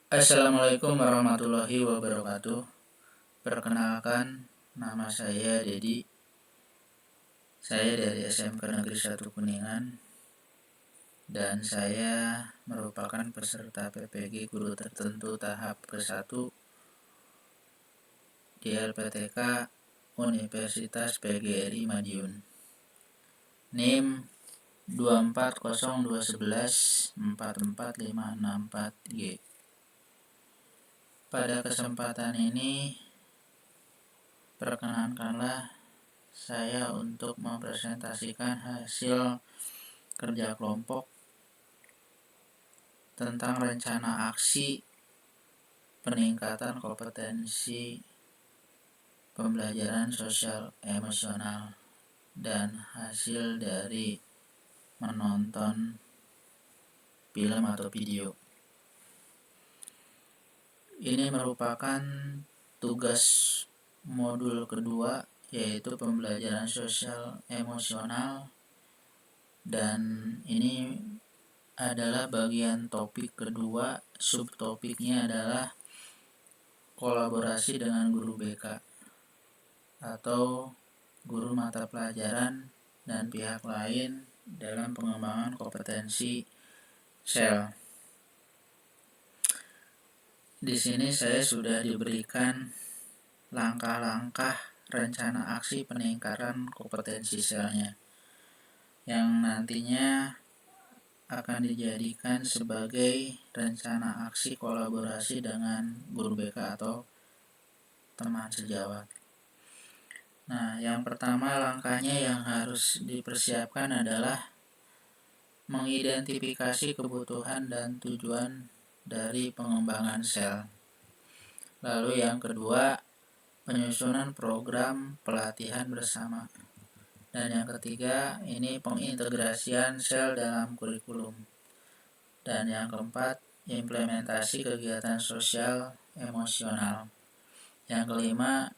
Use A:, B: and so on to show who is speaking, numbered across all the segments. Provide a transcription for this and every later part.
A: Assalamualaikum warahmatullahi wabarakatuh. Perkenalkan, nama saya Dedi. Saya dari SMK Negeri 1 Kuningan dan saya merupakan peserta PPG Guru Tertentu tahap ke-1 di LPTK Universitas PGRI Madiun. NIM 24021144564G. Pada kesempatan ini, perkenankanlah saya untuk mempresentasikan hasil kerja kelompok tentang rencana aksi peningkatan kompetensi pembelajaran sosial emosional dan hasil dari menonton film atau video. Ini merupakan tugas modul kedua, yaitu pembelajaran sosial emosional, dan ini adalah bagian topik kedua. Subtopiknya adalah kolaborasi dengan guru BK atau guru mata pelajaran dan pihak lain dalam pengembangan kompetensi SEL. Di sini saya sudah diberikan langkah-langkah rencana aksi peningkatan kompetensi SEL-nya yang nantinya akan dijadikan sebagai rencana aksi kolaborasi dengan guru BK atau teman sejawat. Nah, yang pertama langkahnya yang harus dipersiapkan adalah mengidentifikasi kebutuhan dan tujuan dari pengembangan SEL. Lalu yang kedua, penyusunan program pelatihan bersama. Dan yang ketiga, ini pengintegrasian SEL dalam kurikulum. Dan yang keempat, implementasi kegiatan sosial emosional. Yang kelima,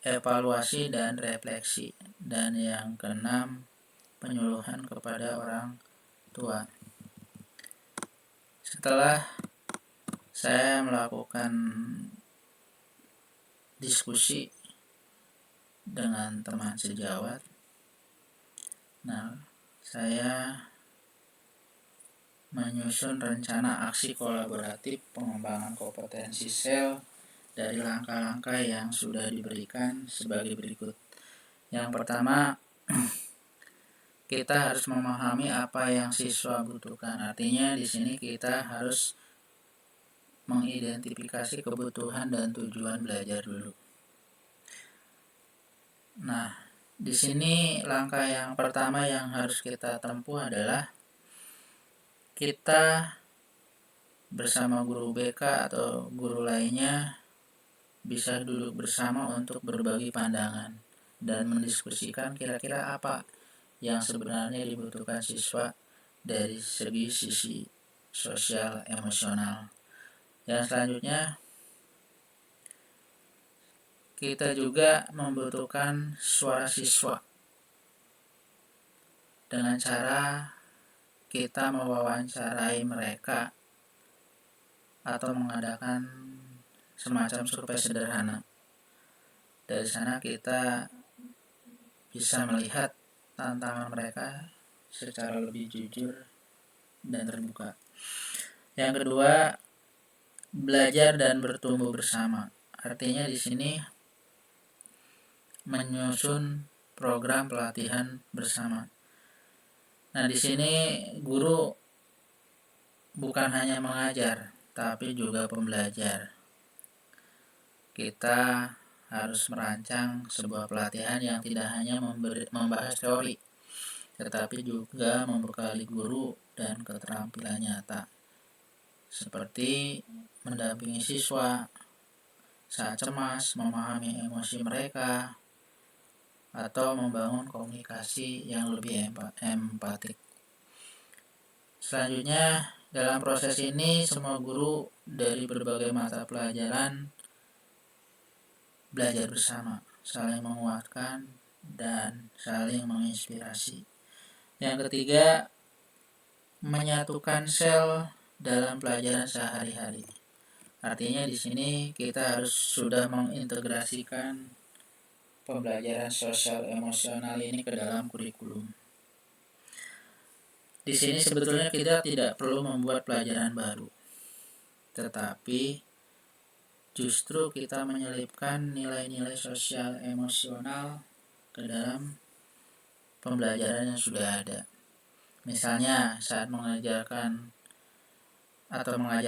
A: evaluasi dan refleksi. Dan yang keenam, penyuluhan kepada orang tua. Setelah saya melakukan diskusi dengan teman sejawat, saya menyusun rencana aksi kolaboratif pengembangan kompetensi SEL dari langkah-langkah yang sudah diberikan sebagai berikut. Yang pertama, kita harus memahami apa yang siswa butuhkan. Artinya di sini kita harus mengidentifikasi kebutuhan dan tujuan belajar dulu. Nah, di sini langkah yang pertama yang harus kita tempuh adalah kita bersama guru BK atau guru lainnya bisa duduk bersama untuk berbagi pandangan dan mendiskusikan kira-kira apa yang sebenarnya dibutuhkan siswa dari sisi sosial emosional. Yang selanjutnya, kita juga membutuhkan suara siswa dengan cara kita mewawancarai mereka atau mengadakan semacam survei sederhana. Dari sana kita bisa melihat tantangan mereka secara lebih jujur dan terbuka. Yang kedua, belajar dan bertumbuh bersama. Artinya di sini menyusun program pelatihan bersama. Nah, di sini guru bukan hanya mengajar, tapi juga pembelajar. Kita harus merancang sebuah pelatihan yang tidak hanya membahas teori, tetapi juga membekali guru dan keterampilan nyata, seperti mendampingi siswa saat cemas, memahami emosi mereka, atau membangun komunikasi yang lebih empatik. Selanjutnya, dalam proses ini semua guru dari berbagai mata pelajaran belajar bersama, saling menguatkan dan saling menginspirasi. Yang ketiga, menyatukan SEL dalam pelajaran sehari-hari. Artinya di sini kita harus sudah mengintegrasikan pembelajaran sosial emosional ini ke dalam kurikulum. Di sini sebetulnya kita tidak perlu membuat pelajaran baru, tetapi justru kita menyelipkan nilai-nilai sosial emosional ke dalam pembelajaran yang sudah ada. Misalnya saat mengajar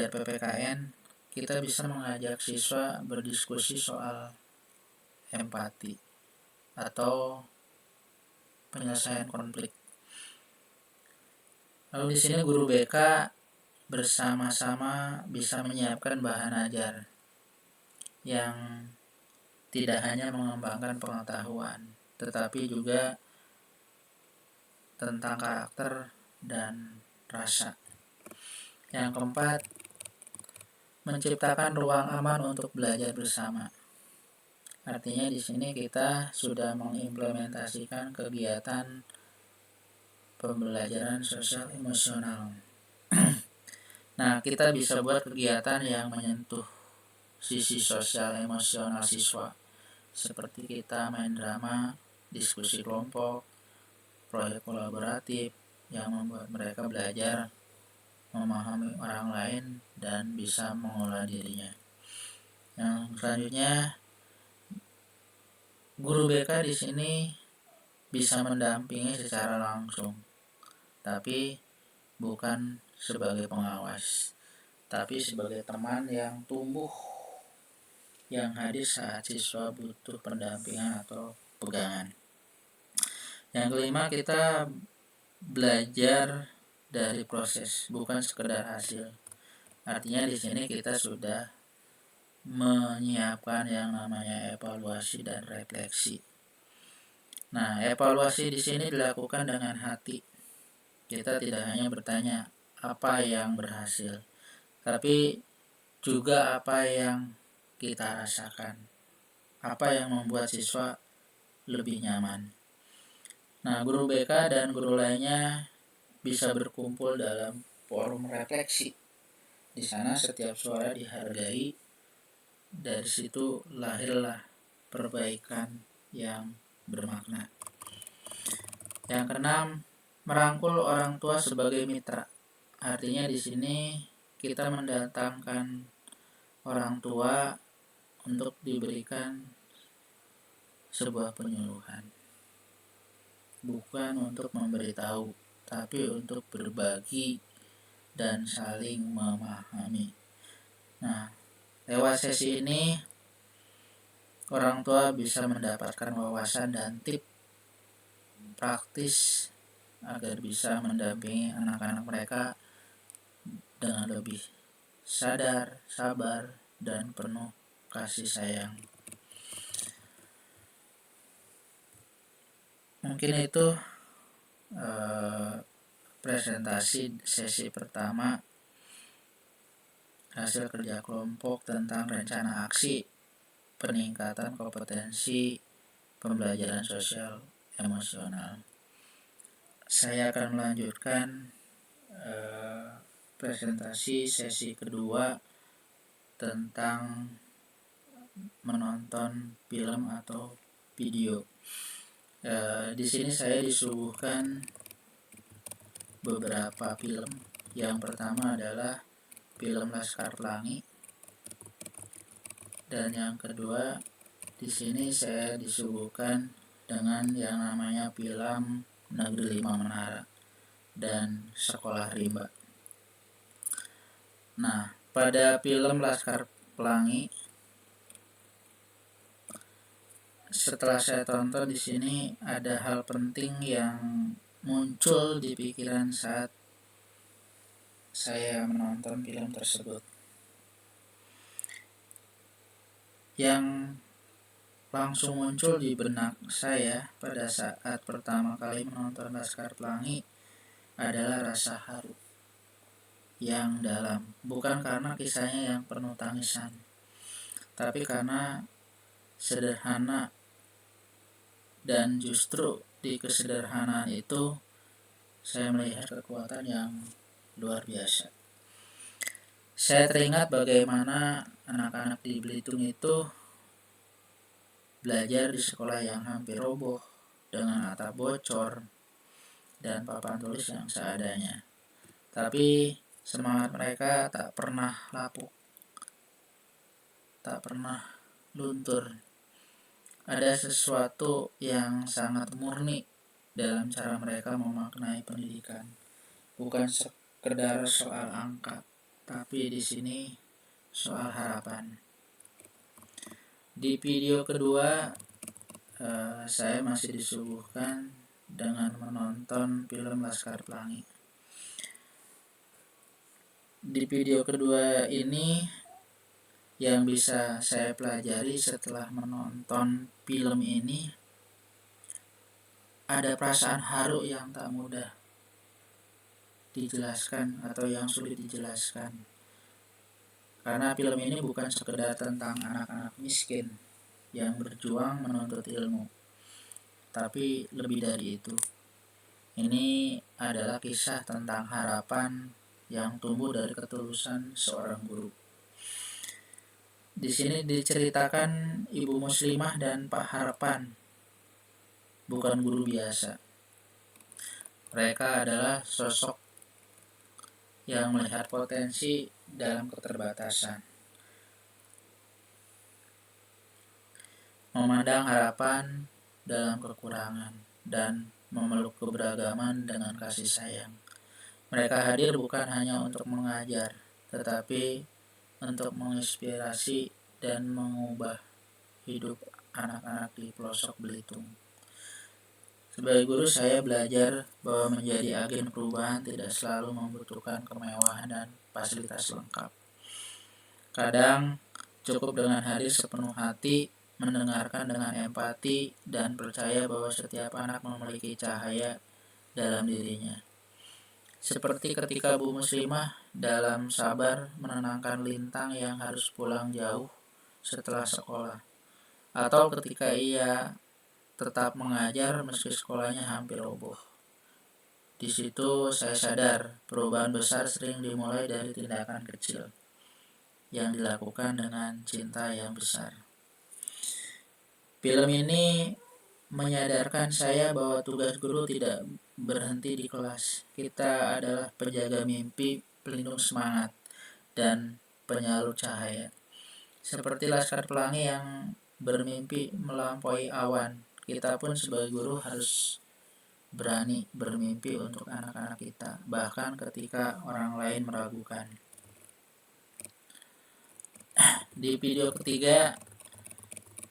A: PPKN, kita bisa mengajak siswa berdiskusi soal empati atau penyelesaian konflik. Lalu di sini guru BK bersama-sama bisa menyiapkan bahan ajar yang tidak hanya mengembangkan pengetahuan, tetapi juga tentang karakter dan rasa. Yang keempat, menciptakan ruang aman untuk belajar bersama. Artinya di sini kita sudah mengimplementasikan kegiatan pembelajaran sosial emosional. Nah, kita bisa buat kegiatan yang menyentuh sisi sosial emosional siswa, seperti kita main drama, diskusi kelompok, proyek kolaboratif yang membuat mereka belajar memahami orang lain dan bisa mengolah dirinya. Yang selanjutnya, guru BK di sini bisa mendampingi secara langsung, tapi bukan sebagai pengawas, tapi sebagai teman yang tumbuh, yang hadir saat siswa butuh pendampingan atau pegangan. Yang kelima, kita belajar dari proses, bukan sekedar hasil. Artinya di sini kita sudah menyiapkan yang namanya evaluasi dan refleksi. Nah, evaluasi di sini dilakukan dengan hati. Kita tidak hanya bertanya apa yang berhasil, tapi juga apa yang kita rasakan, apa yang membuat siswa lebih nyaman. Nah, guru BK dan guru lainnya bisa berkumpul dalam forum refleksi. Di sana setiap suara dihargai, dari situ lahirlah perbaikan yang bermakna. Yang keenam, merangkul orang tua sebagai mitra. Artinya di sini kita mendatangkan orang tua untuk diberikan sebuah penyuluhan. Bukan untuk memberitahu, tapi untuk berbagi dan saling memahami. Nah, lewat sesi ini orang tua bisa mendapatkan wawasan dan tips praktis agar bisa mendampingi anak-anak mereka dengan lebih sadar, sabar, dan penuh kasih sayang. Mungkin itu presentasi sesi pertama hasil kerja kelompok tentang rencana aksi peningkatan kompetensi pembelajaran sosial emosional. Saya akan melanjutkan presentasi sesi kedua tentang menonton film atau video. Di sini saya disuguhkan beberapa film. Yang pertama adalah film Laskar Pelangi, dan yang kedua di sini saya disuguhkan dengan yang namanya film Negeri Lima Menara dan Sekolah Rimba. Nah, pada film Laskar Pelangi, setelah saya tonton di sini ada hal penting yang muncul di pikiran saat saya menonton film tersebut. Yang langsung muncul di benak saya pada saat pertama kali menonton Laskar Pelangi adalah rasa haru yang dalam, bukan karena kisahnya yang penuh tangisan, tapi karena sederhana, dan justru di kesederhanaan itu saya melihat kekuatan yang luar biasa. Saya teringat bagaimana anak-anak di Belitung itu belajar di sekolah yang hampir roboh dengan atap bocor dan papan tulis yang seadanya. Tapi semangat mereka tak pernah lapuk, tak pernah luntur. Ada sesuatu yang sangat murni dalam cara mereka memaknai pendidikan. Bukan sekedar soal angka, tapi di sini soal harapan. Di video kedua, saya masih disuguhkan dengan menonton film Laskar Pelangi. Di video kedua ini, yang bisa saya pelajari setelah menonton film ini, ada perasaan haru yang tak mudah dijelaskan atau yang sulit dijelaskan. Karena film ini bukan sekedar tentang anak-anak miskin yang berjuang menuntut ilmu, tapi lebih dari itu. Ini adalah kisah tentang harapan yang tumbuh dari ketulusan seorang guru. Di sini diceritakan ibu muslimah dan Pak Harapan, bukan guru biasa. Mereka adalah sosok yang melihat potensi dalam keterbatasan, memandang harapan dalam kekurangan, dan memeluk keberagaman dengan kasih sayang. Mereka hadir bukan hanya untuk mengajar, tetapi untuk menginspirasi dan mengubah hidup anak-anak di pelosok Belitung. Sebagai guru, saya belajar bahwa menjadi agen perubahan tidak selalu membutuhkan kemewahan dan fasilitas lengkap. Kadang cukup dengan hadir sepenuh hati, mendengarkan dengan empati, dan percaya bahwa setiap anak memiliki cahaya dalam dirinya. Seperti ketika Bu Muslimah dalam sabar menenangkan Lintang yang harus pulang jauh setelah sekolah, atau ketika ia tetap mengajar meski sekolahnya hampir roboh. Di situ saya sadar perubahan besar sering dimulai dari tindakan kecil yang dilakukan dengan cinta yang besar. Film ini menyadarkan saya bahwa tugas guru tidak berhenti di kelas. Kita adalah penjaga mimpi, pelindung semangat, dan penyalur cahaya. Seperti Laskar Pelangi yang bermimpi melampaui awan, kita pun sebagai guru harus berani bermimpi untuk anak-anak kita, bahkan ketika orang lain meragukan. Di video ketiga,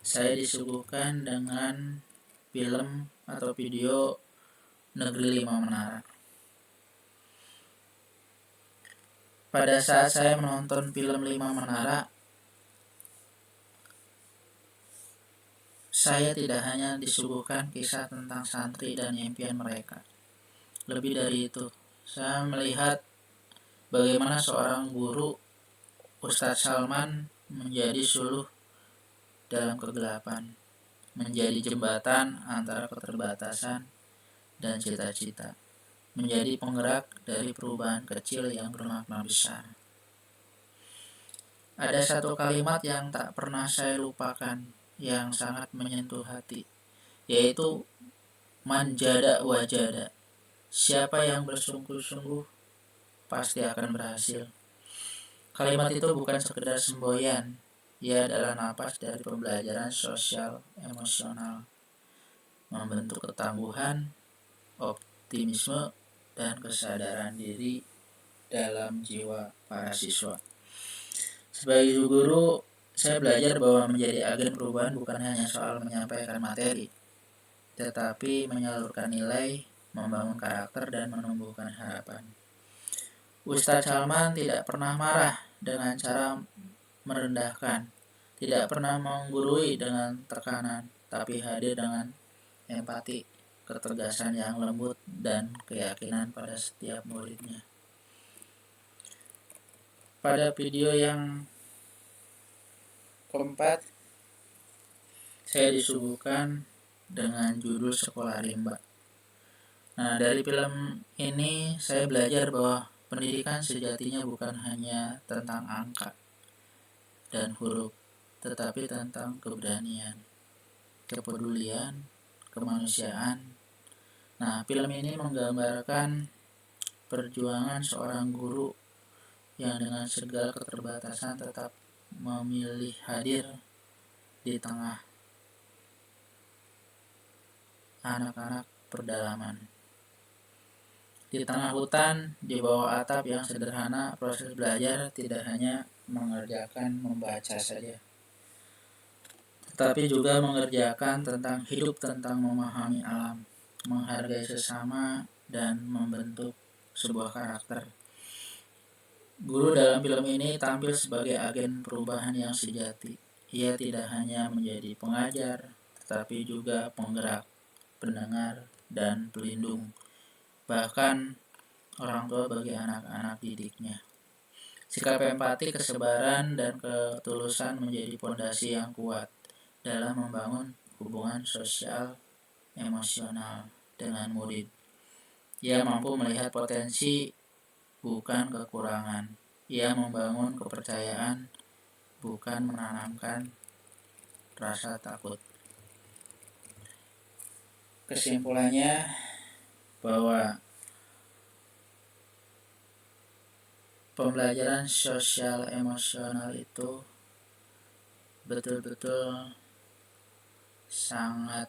A: saya disuguhkan dengan film atau video Negeri Lima Menara. Pada saat saya menonton film Lima Menara, saya tidak hanya disuguhkan kisah tentang santri dan impian mereka. Lebih dari itu, saya melihat bagaimana seorang guru, Ustadz Salman, menjadi suluh dalam kegelapan, menjadi jembatan antara keterbatasan dan cita-cita, menjadi penggerak dari perubahan kecil yang bermakna besar. Ada satu kalimat yang tak pernah saya lupakan, yang sangat menyentuh hati, yaitu manjada wajada. Siapa yang bersungguh-sungguh pasti akan berhasil. Kalimat itu bukan sekedar semboyan, ia adalah napas dari pembelajaran sosial emosional, membentuk ketangguhan, optimisme, dan kesadaran diri dalam jiwa para siswa. Sebagai guru, saya belajar bahwa menjadi agen perubahan bukan hanya soal menyampaikan materi, tetapi menyalurkan nilai, membangun karakter, dan menumbuhkan harapan. Ustadz Salman tidak pernah marah dengan cara merendahkan, tidak pernah menggurui dengan tekanan, tapi hadir dengan empati, ketegasan yang lembut, dan keyakinan pada setiap muridnya. Pada video yang keempat, saya disuguhkan dengan judul Sekolah Rimba. Nah, dari film ini saya belajar bahwa Pendidikan sejatinya bukan hanya tentang angka dan huruf, tetapi tentang keberanian, kepedulian, kemanusiaan. Nah, film ini menggambarkan perjuangan seorang guru yang dengan segala keterbatasan tetap memilih hadir di tengah anak-anak pedalaman. Di tengah hutan, di bawah atap yang sederhana, proses belajar tidak hanya mengerjakan membaca saja, tetapi juga mengerjakan tentang hidup, tentang memahami alam, menghargai sesama, dan membentuk sebuah karakter. Guru dalam film ini tampil sebagai agen perubahan yang sejati. Ia tidak hanya menjadi pengajar, tetapi juga penggerak, pendengar, dan pelindung, bahkan orang tua bagi anak-anak didiknya. Sikap empati, kesabaran, dan ketulusan menjadi fondasi yang kuat dalam membangun hubungan sosial emosional dengan murid. Ia mampu melihat potensi, bukan kekurangan. Ia membangun kepercayaan, bukan menanamkan rasa takut. Kesimpulannya bahwa pembelajaran sosial emosional itu betul-betul sangat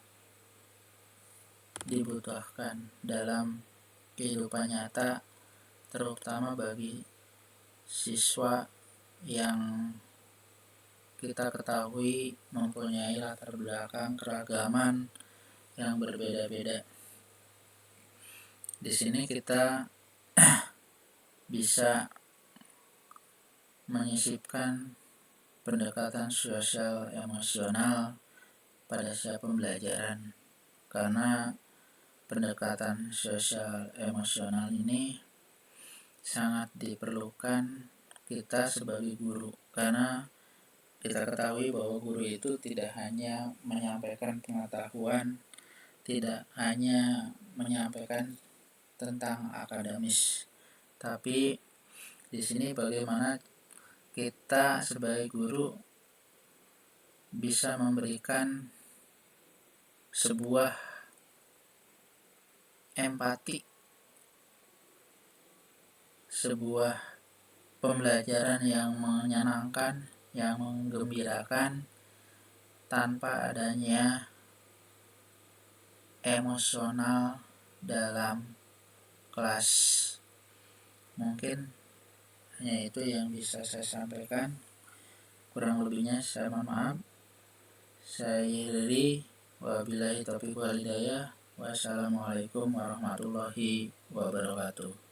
A: dibutuhkan dalam kehidupan nyata, terutama bagi siswa yang kita ketahui mempunyai latar belakang keragaman yang berbeda-beda. Di sini kita bisa menyisipkan pendekatan sosial emosional pada setiap pembelajaran, karena pendekatan sosial emosional ini sangat diperlukan kita sebagai guru, karena kita ketahui bahwa guru itu tidak hanya menyampaikan pengetahuan, tidak hanya menyampaikan tentang akademis, tapi di sini bagaimana kita sebagai guru bisa memberikan sebuah empati, sebuah pembelajaran yang menyenangkan, yang menggembirakan, tanpa adanya emosional dalam kelas. Mungkin hanya itu yang bisa saya sampaikan. Kurang lebihnya saya mohon maaf. Saya akhiri, wabillahi taufiq wal hidayah. Wassalamualaikum warahmatullahi wabarakatuh.